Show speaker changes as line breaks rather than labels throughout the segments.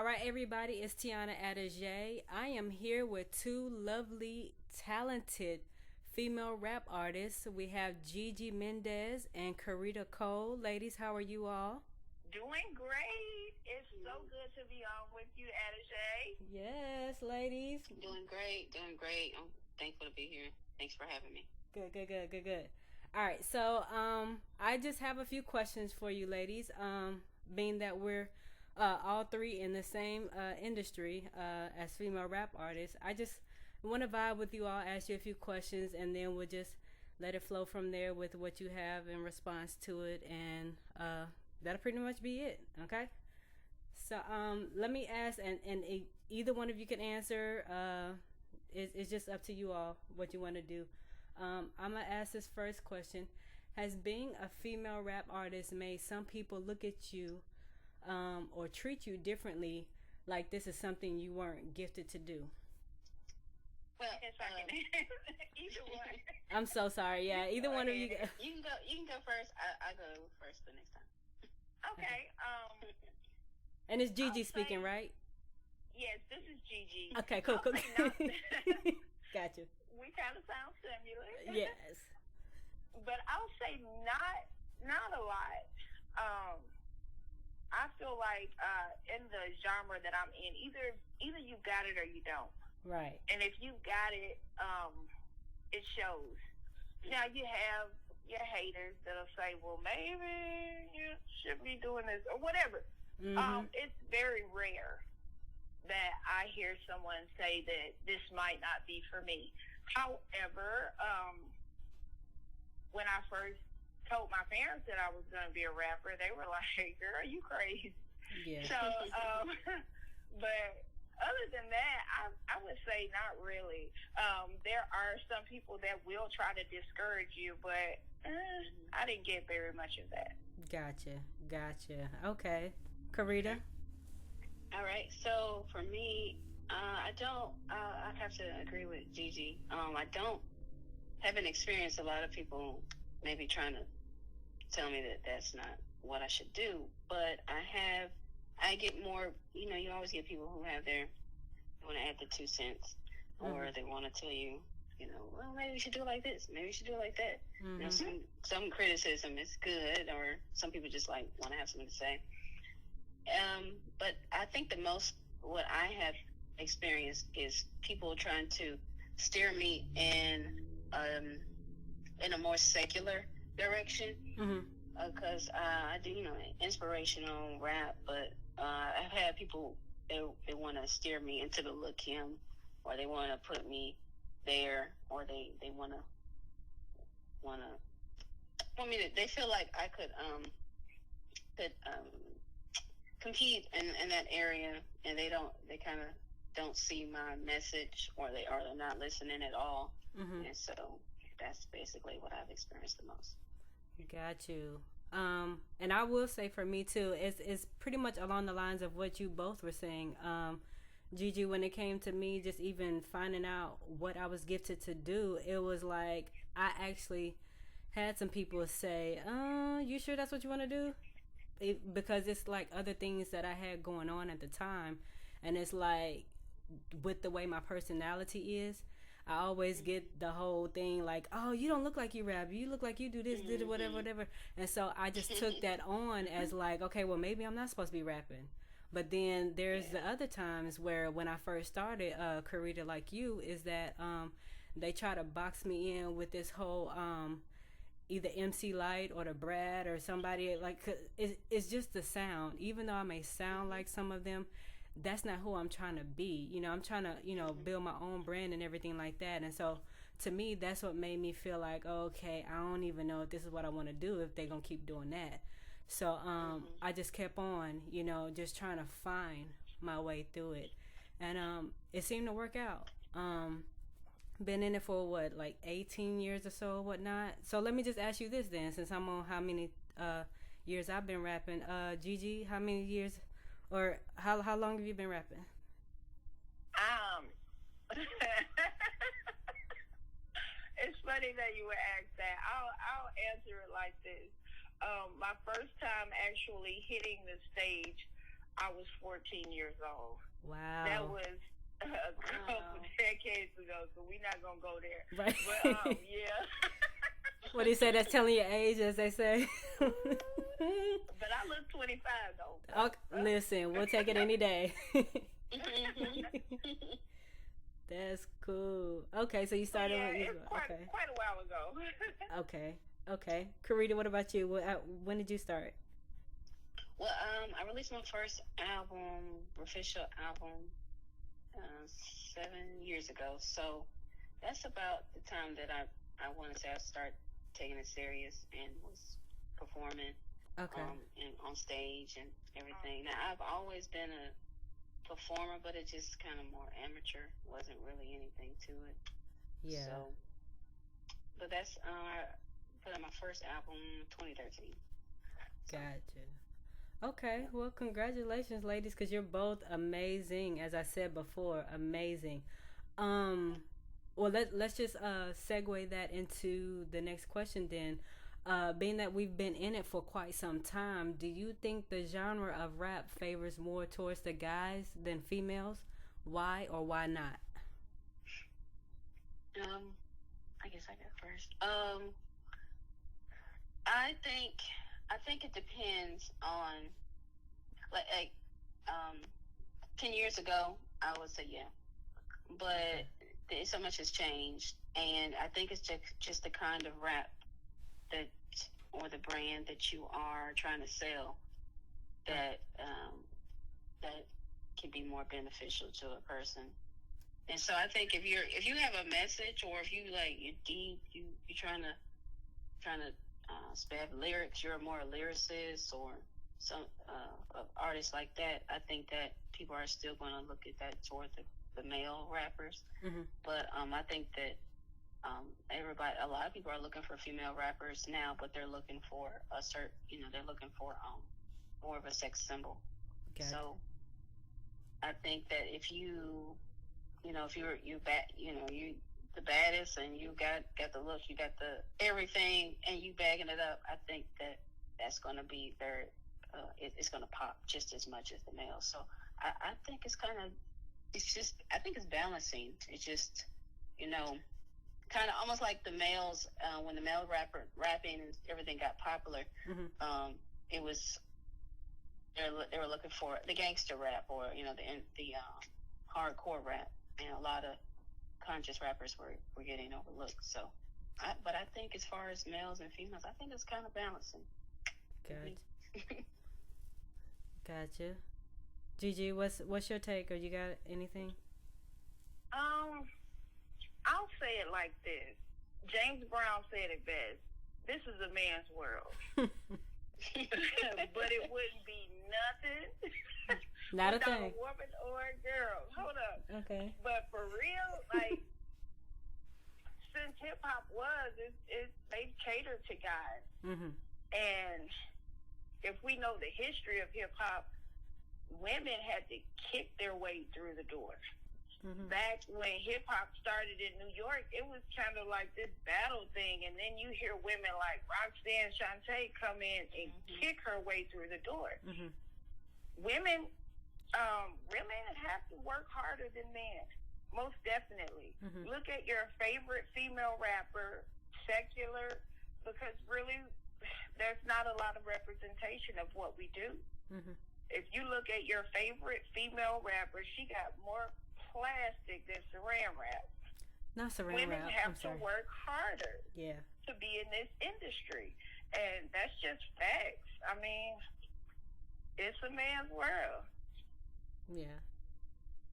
All right, everybody, it's Tiana Adeje. I am here with two lovely, talented female rap artists. We have Gigi Mendez and Karita Cole. Ladies, how are you all?
Doing great. It's so good to be on with you, Adeje.
Yes, ladies.
Doing great, doing great. I'm thankful to be here. Thanks for having me.
Good. All right, so I just have a few questions for you, ladies. Being that we're all three in the same industry as female rap artists, I just want to vibe with you all, ask you a few questions, and then we'll just let it flow from there with what you have in response to it, and that'll pretty much be it. Okay. So let me ask, and either one of you can answer. It's just up to you all what you want to do. I'm gonna ask this first question: has being a female rap artist made some people look at you or treat you differently, like this is something you weren't gifted to do?
Well,
Yes, I can. Either one.
I'm so sorry. Yeah, either one of you.
you can go. You can go first. I go first the next time.
Okay.
And it's Gigi
I'll
speaking,
say-
right?
Yes, this is Gigi.
Okay, cool.
I'll say not-
Gotcha.
we kind of sound similar.
Yes.
But I'll say not a lot. I feel like in the genre that I'm in, either you got it or you don't.
Right.
And if you got it, it shows. Now you have your haters that'll say, well, maybe you should be doing this or whatever.
Mm-hmm.
It's very rare that I hear someone say that this might not be for me. However, when I first told my parents that I was going to be a rapper, they were like, girl, you crazy.
Yeah.
So, but other than that, I would say not really. There are some people that will try to discourage you, but I didn't get very much of that.
Gotcha. Okay. Karita?
All right. So for me, I don't. I have to agree with Gigi. Haven't experienced a lot of people maybe trying to tell me that that's not what I should do, but I get more. You always get people who have they want to add the 2 cents, or they want to tell you, well, maybe you should do it like this, maybe you should do it like that.
Mm-hmm.
Some criticism is good, or some people just like want to have something to say. But I think the most what I have experienced is people trying to steer me in a more secular direction. Because I do, inspirational rap, but I've had people they want to steer me into the Lil' Kim, or they want to put me there, or they want me to. They feel like I could compete in that area, and they kind of don't see my message, or they're not listening at all. And so that's basically what I've experienced the most.
Got you. And I will say for me too, it's pretty much along the lines of what you both were saying. Gigi, when it came to me just even finding out what I was gifted to do, it was like I actually had some people say, you sure that's what you want to do? Because it's like other things that I had going on at the time, and it's like with the way my personality is, I always get the whole thing like, oh, you don't look like you rap, you look like you do this, did whatever. And so I just took that on as like, okay, well, maybe I'm not supposed to be rapping. But then there's the other times where when I first started Karita, like you, is that they try to box me in with this whole either MC Light or the Brad or somebody, like, it's just the sound. Even though I may sound like some of them, that's not who I'm trying to be. I'm trying to, build my own brand and everything like that. And so to me, that's what made me feel like, okay, I don't even know if this is what I want to do if they're going to keep doing that. So I just kept on, just trying to find my way through it. And it seemed to work out. Been in it for like 18 years or so, whatnot. So let me just ask you this then, since I'm on how many years I've been rapping. Gigi, how many years, or how long have you been rapping?
It's funny that you would ask that. I'll answer it like this. My first time actually hitting the stage, I was 14 years old.
Wow.
That was a couple decades ago, so we're not going to go there.
Right.
But, yeah.
What do you say? That's telling your age, as they say.
But I look 25, though.
Okay, listen, we'll take it any day. That's cool. Okay, so you started
yeah,
when you
it's quite a while ago.
Okay. Karita, what about you? When did you start?
Well, I released my first album, official album, 7 years ago. So that's about the time that I want to say I started taking it serious and was performing and on stage and everything. Now, I've always been a performer, but it just kind of more amateur. Wasn't really anything to it.
Yeah.
So, but that's I put out my first album 2013. So.
Gotcha. Okay, well, congratulations, ladies, because you're both amazing. As I said before, amazing. Well, let's just segue that into the next question then. Being that we've been in it for quite some time, do you think the genre of rap favors more towards the guys than females? Why or why not?
I guess I got first. I think it depends on like 10 years ago I would say yeah, but so much has changed, and I think it's just the kind of rap that or the brand that you are trying to sell that that can be more beneficial to a person. And so I think if you have a message, or if you like you're deep, you're trying to spab lyrics, you're more a lyricist or some artist like that, I think that people are still going to look at that toward the male rappers.
Mm-hmm.
But I think that a lot of people are looking for female rappers now, but they're looking for they're looking for more of a sex symbol. Gotcha. So I think that if you're the baddest and you got the look, you got the everything, and you bagging it up, I think that's going to be very it's going to pop just as much as the male. So I think I think it's balancing. It's just kind of almost like the males when the male rapping and everything got popular. Mm-hmm. It was they were looking for the gangster rap or the hardcore rap, and a lot of conscious rappers were getting overlooked. So, but I think as far as males and females, I think it's kind of balancing.
Gotcha. Gigi, what's your take, or you got anything?
I'll say it like this. James Brown said it best. This is a man's world. But it wouldn't be nothing
not
without
a thing.
A woman or a girl. Hold up.
Okay.
But for real, like, since hip-hop they catered to guys. Mm-hmm. And if we know the history of hip-hop, women had to kick their way through the door. Mm-hmm. Back when hip-hop started in New York, it was kind of like this battle thing, and then you hear women like Roxanne Shante come in and kick her way through the door. Mm-hmm. Women have to work harder than men, most definitely. Mm-hmm. Look at your favorite female rapper, secular, because really there's not a lot of representation of what we do. Mm-hmm. If you look at your favorite female rapper, she got more plastic than saran wrap.
Not saran
Women
wrap.
have to work harder to be in this industry, and that's just facts. I mean, it's a man's world.
Yeah,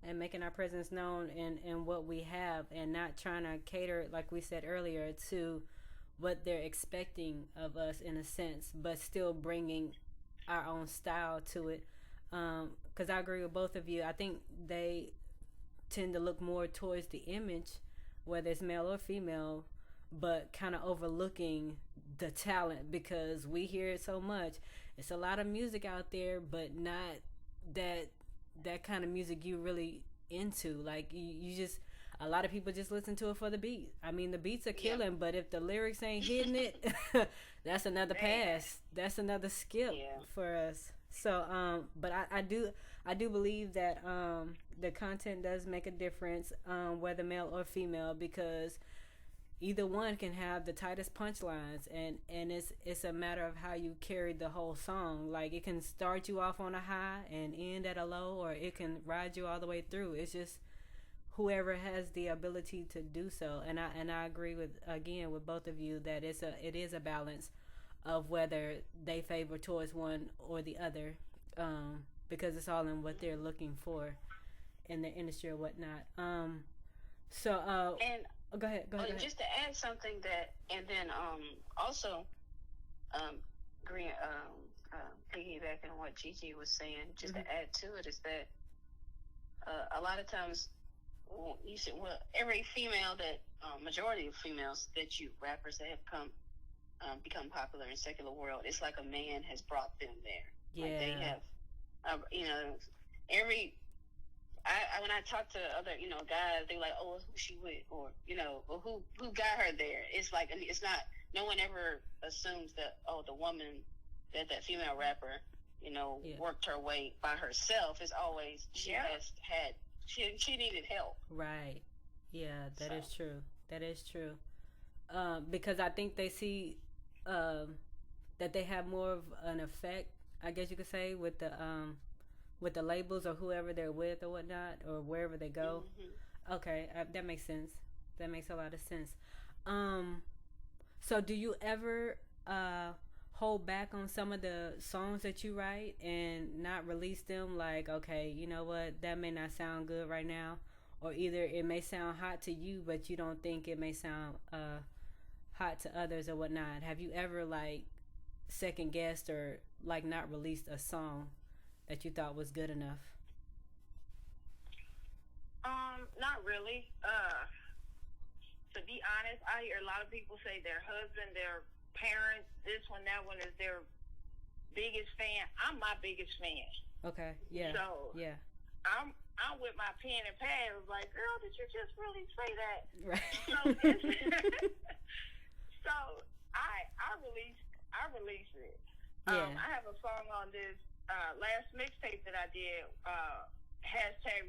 and making our presence known in what we have, and not trying to cater, like we said earlier, to what they're expecting of us in a sense, but still bringing our own style to it. Because I agree with both of you. I think they tend to look more towards the image, whether it's male or female, but kind of overlooking the talent, because we hear it so much. It's a lot of music out there, but not that kind of music you really into. Like you just, a lot of people just listen to it for the beat. I mean, the beats are killing, but if the lyrics ain't hitting it, that's another pass. That's another skip for us. So, but I do believe that the content does make a difference, whether male or female, because either one can have the tightest punchlines, and it's a matter of how you carry the whole song. Like, it can start you off on a high and end at a low, or it can ride you all the way through. It's just whoever has the ability to do so. And I agree with both of you that it is a balance of whether they favor towards one or the other, because it's all in what they're looking for in the industry or whatnot.
And
go ahead. Go ahead.
Just to add something that, and then also, green, piggybacking on what Gigi was saying, just to add to it, is that a lot of times, you said, well, every female that, majority of females that you rappers that have become popular in secular world, it's like a man has brought them there.
Yeah.
Like they have, when I talk to other, guys, they're like, oh, who she with? Or, well, who got her there? It's like, it's not, no one ever assumes that, oh, the woman, that female rapper, worked her way by herself. It's always, she needed help.
Right. Yeah, that is true. That is true. Because I think they see that they have more of an effect, I guess you could say, with the labels or whoever they're with or whatnot, or wherever they go. Mm-hmm. Okay, that makes sense. That makes a lot of sense. So do you ever hold back on some of the songs that you write and not release them? Like, okay, you know what, that may not sound good right now, or either it may sound hot to you, but you don't think it may sound hot to others or whatnot. Have you ever like second guessed or like not released a song that you thought was good enough?
Not really. To be honest, I hear a lot of people say their husband, their parents, this one, that one is their biggest fan. I'm my biggest fan.
Okay. Yeah.
So yeah, I'm with my pen and pad. I was like, girl, did you just really say that?
Right.
So I released it.
Yeah.
I have a song on this last mixtape that I did,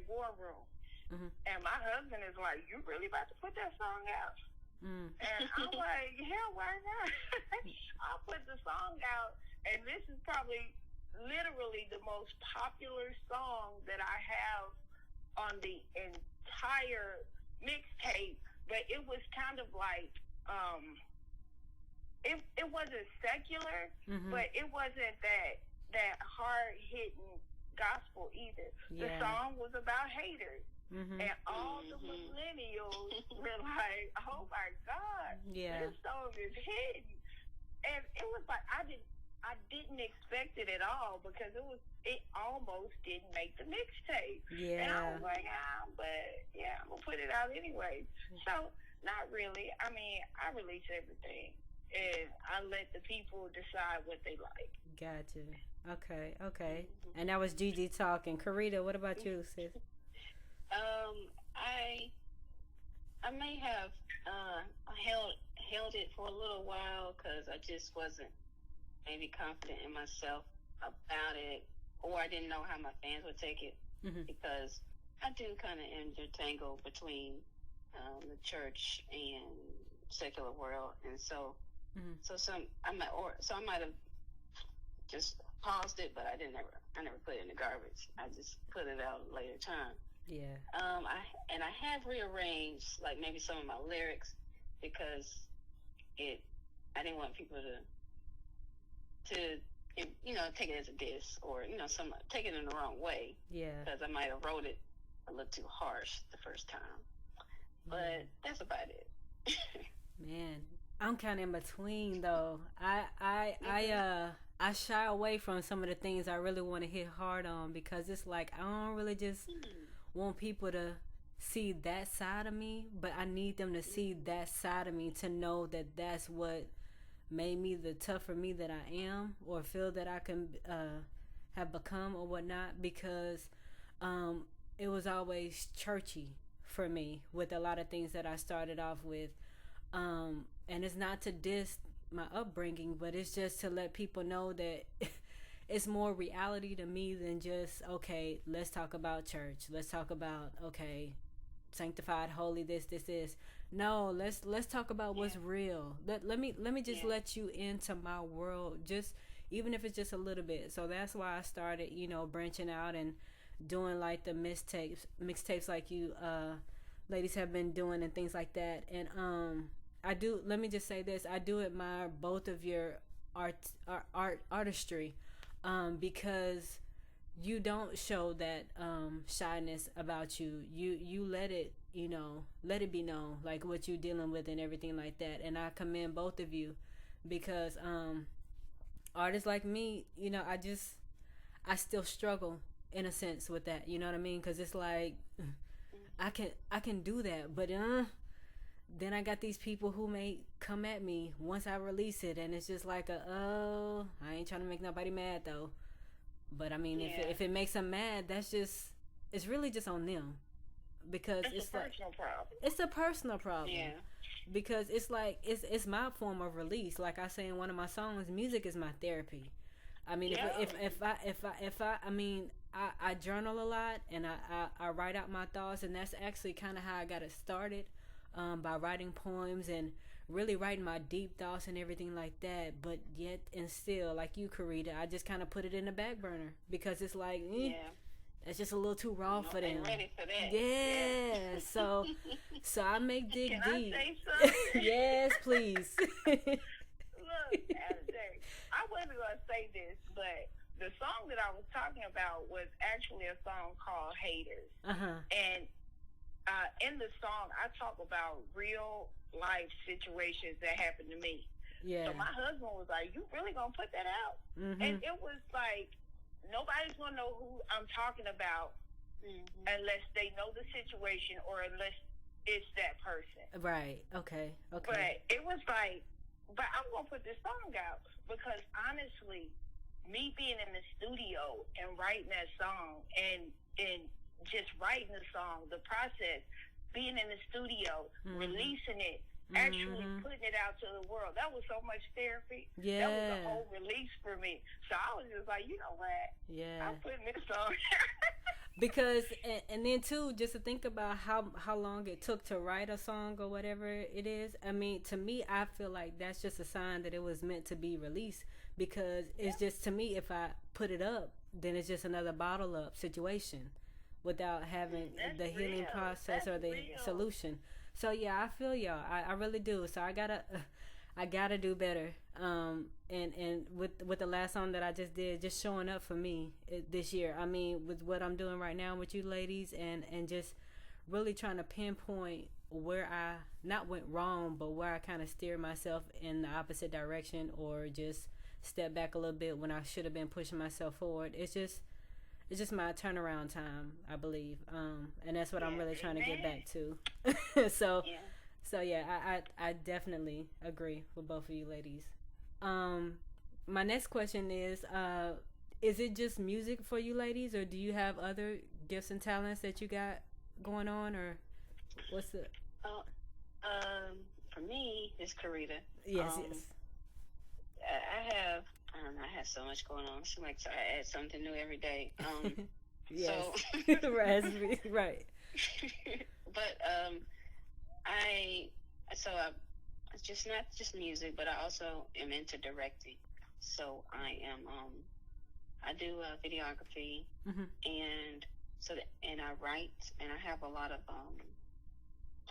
#War Room. Mm-hmm. And my husband is like, you really about to put that song out? Mm. And I'm like, hell, why not? I'll put the song out, and this is probably literally the most popular song that I have on the entire mixtape. But it was kind of like, it wasn't secular, mm-hmm. but it wasn't that hard-hitting gospel either. Yeah. The song was about haters. Mm-hmm. And all the millennials were like, oh my God, this song is hidden. And it was like, I didn't expect it at all, because it almost didn't make the mixtape. Yeah. And I was like, but yeah, I'm going to put it out anyway. So, not really. I mean, I release everything, and I let the people decide what they like.
Gotcha. Okay. Mm-hmm. And that was Gigi talking. Karita, what about you, sis?
I may have held it for a little while, because I just wasn't maybe confident in myself about it, or I didn't know how my fans would take it, mm-hmm. because I do kind of intertangle between the church and secular world, and so mm-hmm. I might have just paused it, but I never put it in the garbage. I just put it out at a later time.
Yeah.
I have rearranged like maybe some of my lyrics, because I didn't want people to take it as a diss, or take it in the wrong way.
Yeah.
Because I might have wrote it a little too harsh the first time. But that's about it.
Man, I'm kind of in between though. I shy away from some of the things I really want to hit hard on, because it's like I don't really just want people to see that side of me, but I need them to see that side of me to know that that's what made me the tougher me that I am, or feel that I can have become or whatnot, because it was always churchy for me with a lot of things that I started off with, and it's not to diss my upbringing, but it's just to let people know that it's more reality to me than just, okay, let's talk about church. Let's talk about, okay, sanctified, holy, this. No, let's talk about what's real. Let me just let you into my world, just even if it's just a little bit. So that's why I started, branching out and doing like the mixtapes like you ladies have been doing and things like that. And I do, let me just say this, I do admire both of your artistry, because you don't show that shyness about you. You let it, let it be known, like what you're dealing with and everything like that. And I commend both of you, because artists like me, I still struggle in a sense with that. You know what I mean? Because it's like I can do that, but then I got these people who may come at me once I release it, and it's just like I ain't trying to make nobody mad though. But I mean, if it makes them mad, it's really just on them, because it's
a personal problem.
It's a personal problem.
Yeah.
Because it's like it's my form of release. Like I say in one of my songs, music is my therapy. I mean, I journal a lot, and I write out my thoughts, and that's actually kind of how I got it started, by writing poems and really writing my deep thoughts and everything like that. But yet and still, like you, Karita, I just kind of put it in the back burner, because it's like, it's just a little too raw for them.
Ready for that.
Yeah. So I make dig
Can
deep.
I say something?
Yes, please.
Look, I wasn't gonna say this, but the song that I was talking about was actually a song called "Haters," and in the song, I talk about real life situations that happened to me.
Yeah.
So my husband was like, "You really gonna put that out?" And it was like, nobody's gonna know who I'm talking about unless they know the situation, or unless it's that person.
Right. Okay.
But it was like, but I'm gonna put this song out, because honestly, me being in the studio and writing that song, and just writing the song, the process, being in the studio, releasing it, actually putting it out to the world, that was so much therapy.
Yeah.
That was a whole release for me. So I was just like, you know what?
Yeah.
I'm putting this song.
Because and then too, just to think about how long it took to write a song or whatever it is. I mean, to me, I feel like that's just a sign that it was meant to be released, because it's just, to me, if I put it up, then it's just another bottle up situation without having the healing process or the solution. So yeah, I feel y'all. I really do. So I gotta do better. And with the last song that I just did, just showing up for me this year. I mean, with what I'm doing right now with you ladies, and just really trying to pinpoint where I not went wrong, but where I kind of steered myself in the opposite direction, or just step back a little bit when I should have been pushing myself forward. It's just my turnaround time, I believe, and that's what I'm really trying to get back to. So yeah, I definitely agree with both of you ladies. My next question is it just music for you ladies, or do you have other gifts and talents that you got going on, or what's the?
For me, it's Karita.
Yes.
I don't know, I have so much going on. It seems like I add something new every day.
Yes.
So
right.
But it's just not just music, but I also am into directing. So I do videography, and I write, and I have a lot of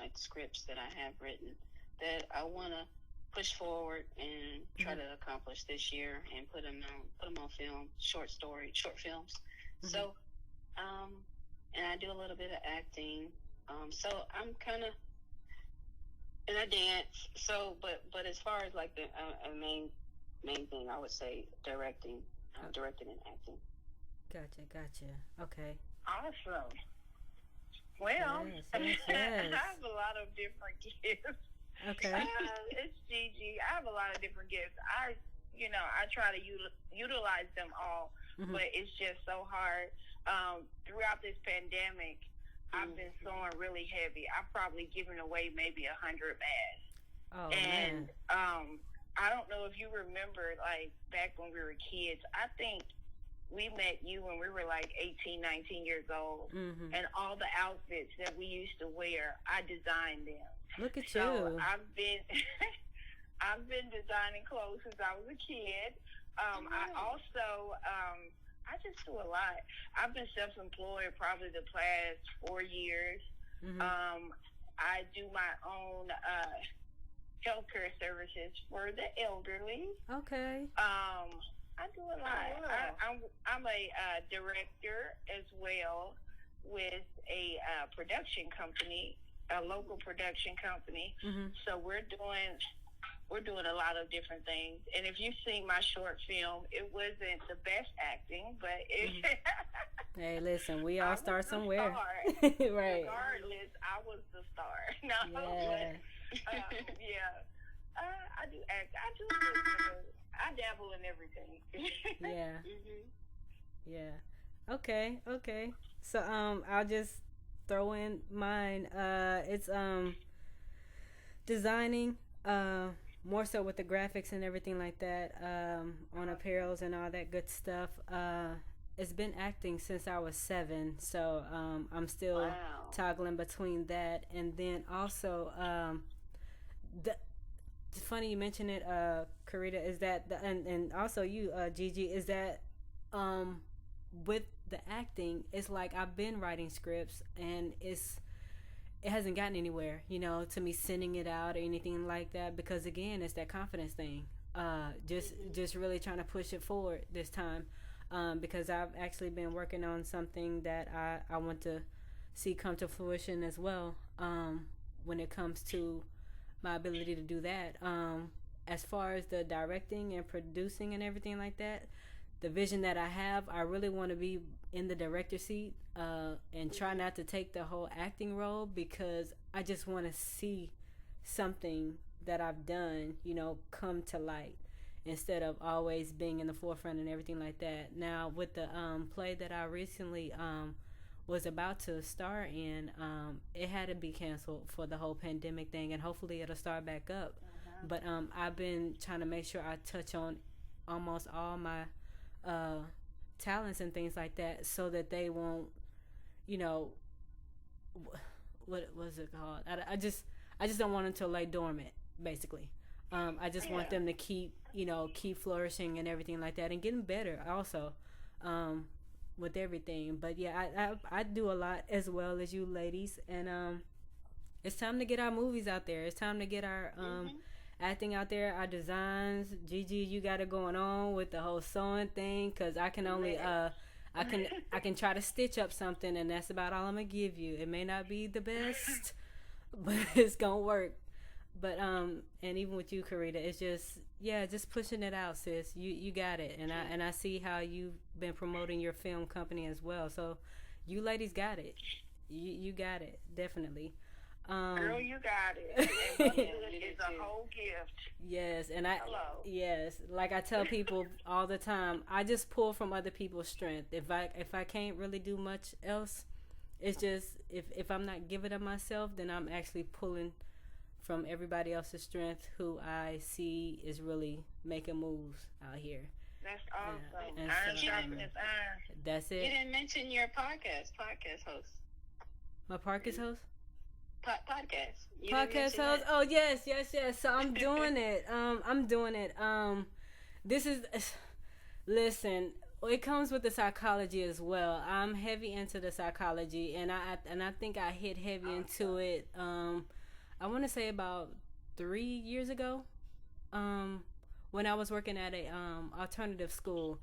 like scripts that I have written that I want to push forward and try to accomplish this year, and put them on film, short films. So and I do a little bit of acting. So I'm kind of, and I dance. So, but as far as like the main thing, I would say directing and acting.
Gotcha. Okay.
Awesome. Well,
yes.
I have a lot of different gifts.
Okay.
It's Gigi. I have a lot of different gifts. I try to utilize them all, but it's just so hard. Throughout this pandemic, I've been sewing really heavy. I've probably given away maybe 100 masks.
Oh,
and
man.
I don't know if you remember, like back when we were kids. I think we met you when we were like 18, 19 years old, and all the outfits that we used to wear, I designed them.
Look at
So
you.
I've been I've been designing clothes since I was a kid. I also I just do a lot. I've been self-employed probably the past 4 years. I do my own healthcare services for the elderly.
Okay.
I do a lot. I'm a director as well with a production company, a local production company. So we're doing a lot of different things. And if you've seen my short film, it wasn't the best acting, but it
Hey, listen, we all start somewhere.
Right. Regardless, I was the star. No,
yeah.
But, yeah. I do act. I dabble in everything.
Yeah. Yeah. Okay. So I'll just throw in mine. It's designing. More so with the graphics and everything like that. On apparels and all that good stuff. It's been acting since I was 7, so I'm still toggling between that, and then also it's funny you mention it, Karita, is that and also you, Gigi, is that with the acting, it's like I've been writing scripts and it hasn't gotten anywhere, to me sending it out or anything like that, because again, it's that confidence thing. Just really trying to push it forward this time, because I've actually been working on something that I want to see come to fruition as well, when it comes to my ability to do that. As far as the directing and producing and everything like that, the vision that I have, I really want to be in the director seat, and try not to take the whole acting role, because I just want to see something that I've done, come to light, instead of always being in the forefront and everything like that. Now, with the play that I recently was about to star in, it had to be canceled for the whole pandemic thing, and hopefully it'll start back up. But I've been trying to make sure I touch on almost all my talents and things like that, so that they won't, what was it called? I just don't want them to lay dormant, basically. I just want them to keep flourishing and everything like that, and getting better also, with everything. But yeah, I do a lot as well as you ladies, and it's time to get our movies out there. It's time to get our acting out there, our designs. Gigi, you got it going on with the whole sewing thing, because I can only I can try to stitch up something, and that's about all I'm gonna give you. It may not be the best, but it's gonna work. But and even with you, Karita, it's just pushing it out, sis. You got it, and I see how you've been promoting your film company as well. So you ladies got it. You got it, definitely.
Girl, you got it. And it's a whole gift.
Yes, and
Hello.
Yes, like I tell people all the time, I just pull from other people's strength. If I can't really do much else, it's just if I'm not giving of myself, then I'm actually pulling from everybody else's strength who I see is really making moves out here.
That's awesome.
Iron
sharpens iron.
That's it.
You didn't mention your podcast host.
My podcast host?
Podcast
host. Oh yes. So I'm doing it. This is, listen, it comes with the psychology as well. I'm heavy into the psychology, and I think I hit heavy into it. I want to say about 3 years ago, when I was working at a alternative school.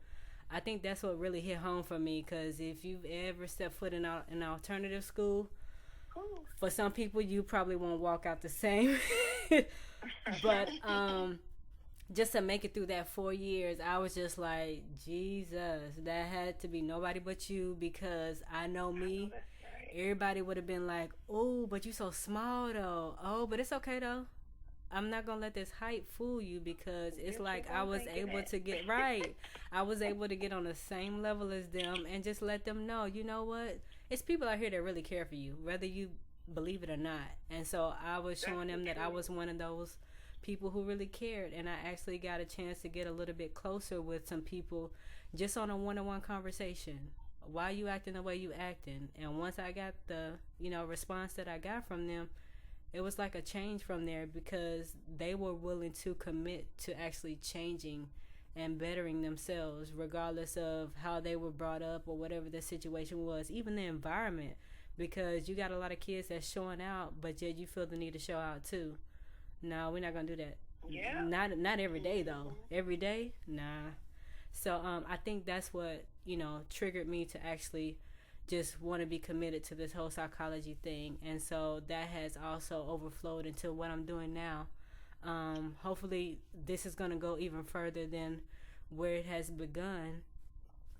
I think that's what really hit home for me, because if you've ever stepped foot in an alternative school, for some people you probably won't walk out the same. But just to make it through that 4 years, I was just like, Jesus, that had to be nobody but you, because I know me. Everybody would have been like, oh, but you so small though. Oh, but it's okay though. I'm not gonna let this hype fool you, because it's like I was able to get right. I was able to get on the same level as them, and just let them know, you know what? It's people out here that really care for you, whether you believe it or not. And so I was showing them that I was one of those people who really cared, and I actually got a chance to get a little bit closer with some people just on a one-on-one conversation. Why you acting the way you acting? And once I got the, response that I got from them, it was like a change from there, because they were willing to commit to actually changing and bettering themselves, regardless of how they were brought up or whatever the situation was, even the environment. Because you got a lot of kids that's showing out, but yet you feel the need to show out too. No, we're not gonna do that.
Yeah.
Not every day though. Every day, nah. So I think that's what triggered me to actually just want to be committed to this whole psychology thing, and so that has also overflowed into what I'm doing now. Hopefully, this is gonna go even further than where it has begun,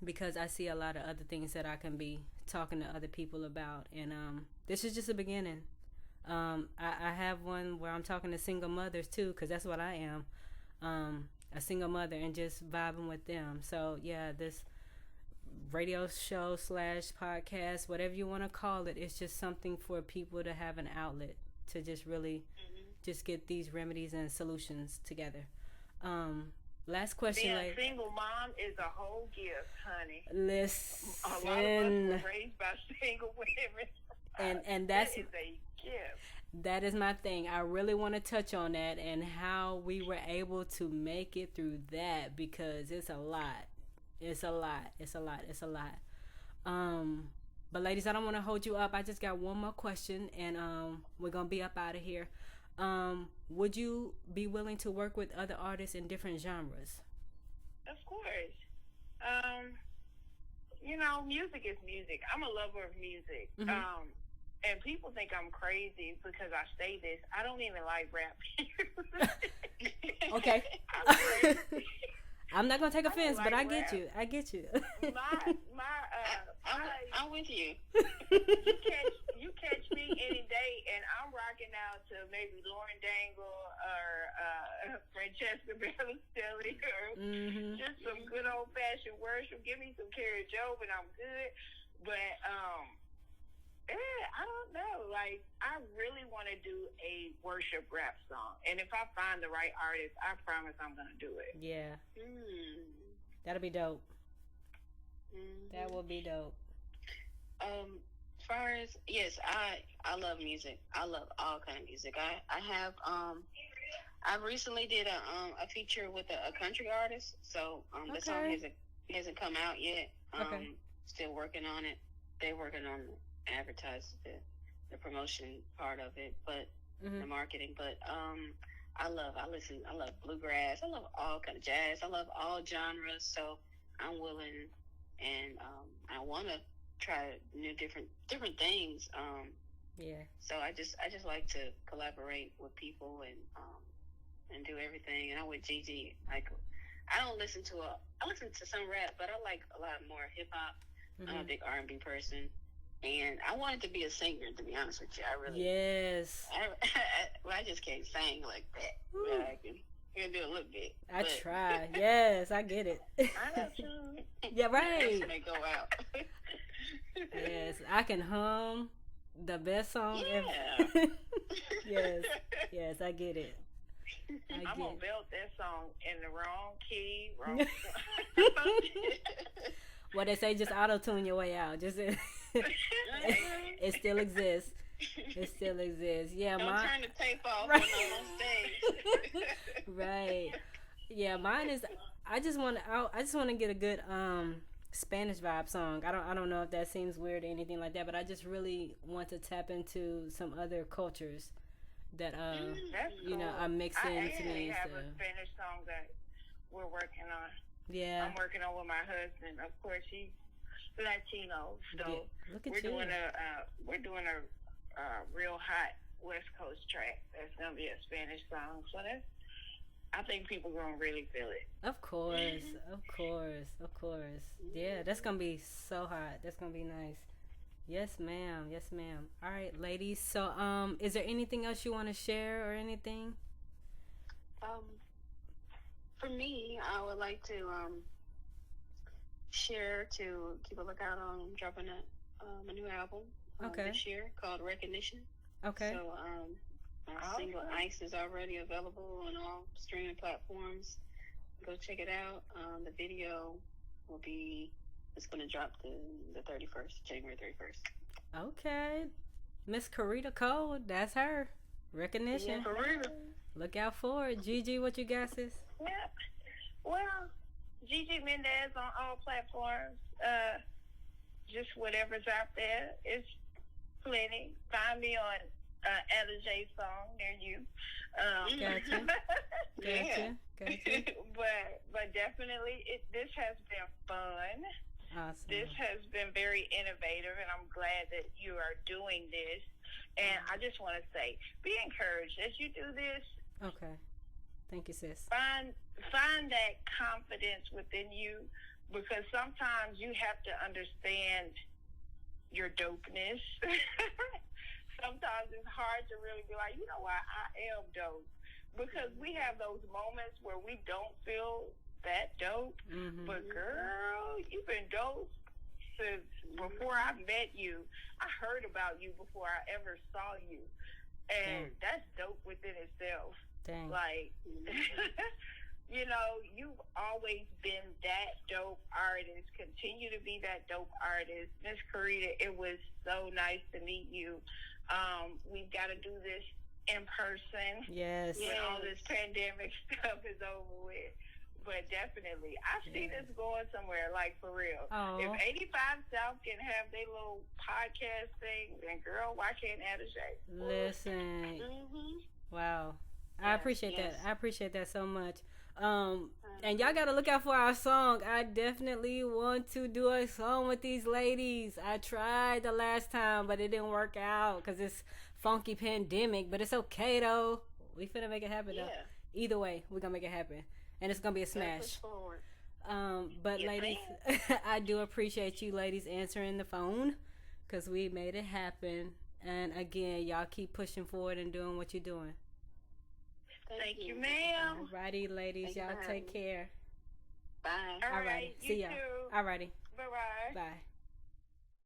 because I see a lot of other things that I can be talking to other people about, and this is just a beginning. I have one where I'm talking to single mothers too, because that's what I am, a single mother, and just vibing with them. So yeah, this radio show / podcast, whatever you want to call it, it's just something for people to have an outlet to just really just get these remedies and solutions together. Last question.
Being a single mom is a whole gift, honey.
Listen.
A lot of us were raised by single women.
And that's
that is a gift.
That is my thing. I really want to touch on that and how we were able to make it through that, because it's a lot. It's a lot. But ladies, I don't want to hold you up. I just got one more question, and we're gonna be up out of here. Would you be willing to work with other artists in different genres?
Of course. Music is music. I'm a lover of music.
Mm-hmm.
And people think I'm crazy because I say this. I don't even like rap.
Okay. I'm not gonna take offense, but I get you.
I'm with you. You catch me any day, and I'm rocking out to maybe Lauren Daigle or Francesca Balotelli, or just some good old fashioned worship. Give me some Carrie Job, and I'm good. But I don't know. Like, I really want to do a worship rap song, and if I find the right artist, I promise I'm gonna do it.
Yeah. That'll be dope. That will be dope.
As far as, yes, I love music. I love all kind of music. I have I recently did a feature with a country artist. So the song hasn't come out yet. Still working on it. They're working on the promotion part of it, but the marketing. But I love bluegrass. I love all kind of jazz. I love all genres. So I'm willing, and I want to try new different things. So I just like to collaborate with people and do everything. And I'm with Gigi. Like, I listen to some rap, but I like a lot more hip hop. I'm a big R&B person. And I wanted to be a singer, to be honest with you. I really.
Yes.
I just can't sing like that. But I can do a little bit.
I try. Yes, I get it.
I know too.
Yeah, right.
They go out.
Yes, I can hum the best song
ever.
Yes, I get it.
I'm gonna belt that song in the wrong key, wrong
Well, they say just auto-tune your way out. Just it still exists. It still exists. Yeah,
don't turn the tape off when I'm on stage.
Right. Yeah, mine is. I just want to get a good Spanish vibe song. I don't know if that seems weird or anything like that, but I just really want to tap into some other cultures that
cool.
are mixed into me.
I have a Spanish song that we're working on.
Yeah,
I'm working on with my husband. Of course, he's Latino, so we're doing a real hot West Coast track. That's gonna be a Spanish song. So I think people gonna really feel it.
Of course. Yeah, that's gonna be so hot. That's gonna be nice. Yes, ma'am. All right, ladies. So, is there anything else you want to share or anything?
For me, I would like to share to keep a lookout on dropping a new album this year called Recognition.
Okay.
So our single Ice is already available on all streaming platforms. Go check it out. The video it's going to drop the 31st, January 31st.
Okay. Miss Karita Cole, that's her. Recognition.
Yeah, Karita.
Look out for it. Gigi, what you got, sis?
Yep. Well, Gigi Mendez on all platforms. Just whatever's out there. It's plenty. Find me on Ella J song near you.
Gotcha.
But definitely, this has been fun.
Awesome.
This has been very innovative, and I'm glad that you are doing this. And I just want to say, be encouraged as you do this.
Okay. Thank you, sis.
Find that confidence within you, because sometimes you have to understand your dopeness. Sometimes it's hard to really be like, you know what, I am dope. Because we have those moments where we don't feel that dope. Mm-hmm. But girl, you've been dope since before I met you. I heard about you before I ever saw you. And that's dope within itself.
Dang.
Like, you know, you've always been that dope artist. Continue to be that dope artist. Miss Karita, it was so nice to meet you. We've got to do this in person.
Yes.
When all this pandemic stuff is over with. But definitely, I see this going somewhere, like, for real.
Oh.
If 85 South can have their little podcast thing, then girl, why can't Ella J?
Listen.
Mm-hmm.
Wow. I appreciate that. I appreciate that so much. And y'all gotta look out for our song. I definitely want to do a song with these ladies. I tried the last time, but it didn't work out because it's funky pandemic. But it's okay though. We finna make it happen though. Either way, we're gonna make it happen, and it's gonna be a smash. But ladies, I do appreciate you ladies answering the phone because we made it happen. And again, y'all keep pushing forward and doing what you're doing.
Thank you, ma'am.
Alrighty, ladies. Y'all take care.
Bye.
All right.
See y'all.
Too.
Alrighty.
Bye-bye.
Bye.